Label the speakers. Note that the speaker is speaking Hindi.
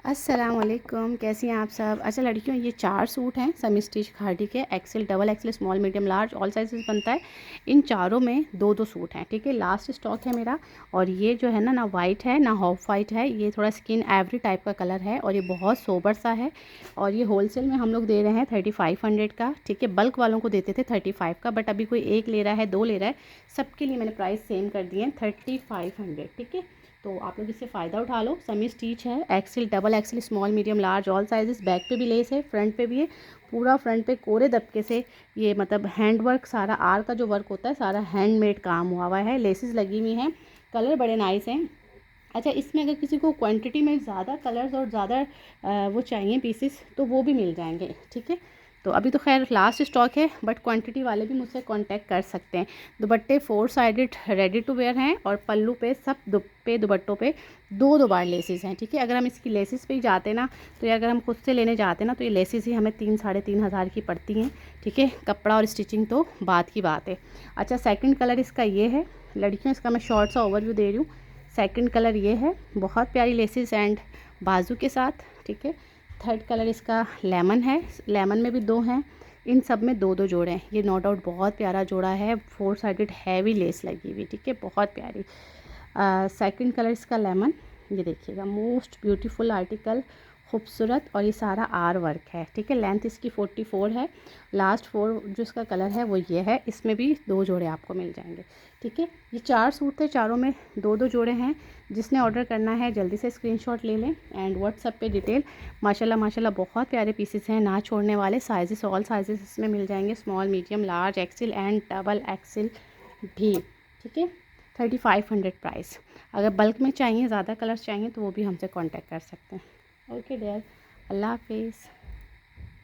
Speaker 1: अस्सलाम वालेकुम, कैसी हैं आप सब। अच्छा लड़कियों, ये 4 सूट हैं सेमी स्टिच खादी के, XL, double XL, small, medium, large, all sizes बनता है। इन चारों में दो दो सूट हैं, ठीक है। लास्ट स्टॉक है मेरा। और ये जो है ना वाइट है ना ऑफ वाइट है, ये थोड़ा स्किन एवरी टाइप का कलर है और ये बहुत सोबर सा है। और ये होलसेल में हम लोग दे रहे हैं 3500 का, ठीक है। बल्क वालों को देते थे 35 का, बट अभी कोई एक ले रहा है, दो ले रहा है, सबके लिए मैंने प्राइस सेम कर दिए हैं 3500, ठीक है। तो आप लोग इससे फ़ायदा उठा लो। सेमी स्टिच है, XL, double XL, small, medium, large, all sizes. Back पे भी लेस है, फ्रंट पे भी है। पूरा फ्रंट पे कोरे दबके से ये मतलब हैंड वर्क, सारा आर का जो वर्क होता है सारा हैंडमेड काम हुआ है। लेसेस लगी हुई हैं, कलर बड़े नाइस हैं। अच्छा, इसमें अगर किसी को क्वांटिटी में ज़्यादा कलर्स और ज़्यादा वो चाहिए पीसेस तो वो भी मिल जाएंगे, ठीक है। तो अभी तो खैर लास्ट स्टॉक है, बट क्वांटिटी वाले भी मुझसे कांटेक्ट कर सकते हैं। दुपट्टे 4 साइडेड रेडी टू वेयर हैं और पल्लू पे सब दुपट्टों पे दो दो बार लेसेस हैं, ठीक है। अगर हम इसकी लेसेस पे ही जाते ना, तो ये अगर हम खुद से लेने जाते ना तो ये लेसेस ही हमें 3-3.5 हज़ार की पड़ती हैं, ठीक है। कपड़ा और स्टिचिंग तो बात की बात है। अच्छा, सेकंड कलर इसका ये है लड़कियों, इसका मैं शॉर्ट सा ओवरव्यू दे रही हूँ। सेकंड कलर ये है, बहुत प्यारी लेसेस एंड बाजू के साथ, ठीक है। थर्ड कलर इसका लेमन है, लेमन में भी दो हैं, इन सब में दो दो जोड़े हैं। ये नो डाउट बहुत प्यारा जोड़ा है, 4 साइडेड हैवी लेस लगी हुई, ठीक है, बहुत प्यारी। सेकंड कलर इसका लेमन, ये देखिएगा, मोस्ट ब्यूटीफुल आर्टिकल, खूबसूरत। और ये सारा आर वर्क है, ठीक है। लेंथ इसकी 44 है। लास्ट 4 जो इसका कलर है वो ये है, इसमें भी दो जोड़े आपको मिल जाएंगे, ठीक है। ये 4 सूट थे, चारों में दो दो जोड़े हैं। जिसने ऑर्डर करना है जल्दी से स्क्रीनशॉट ले लें एंड व्हाट्सएप पे डिटेल। माशाल्लाह माशाल्लाह बहुत प्यारे पीसेस हैं, ना छोड़ने वाले। साइजेस ऑल साइजेस इसमें मिल जाएंगे, small, medium, large, XL and double XL भी, ठीक है। 3500 प्राइस। अगर बल्क में चाहिए, ज़्यादा कलर्स चाहिए तो वो भी हमसे कांटेक्ट कर सकते हैं। ओके डियर, अल्लाह हाफिज़।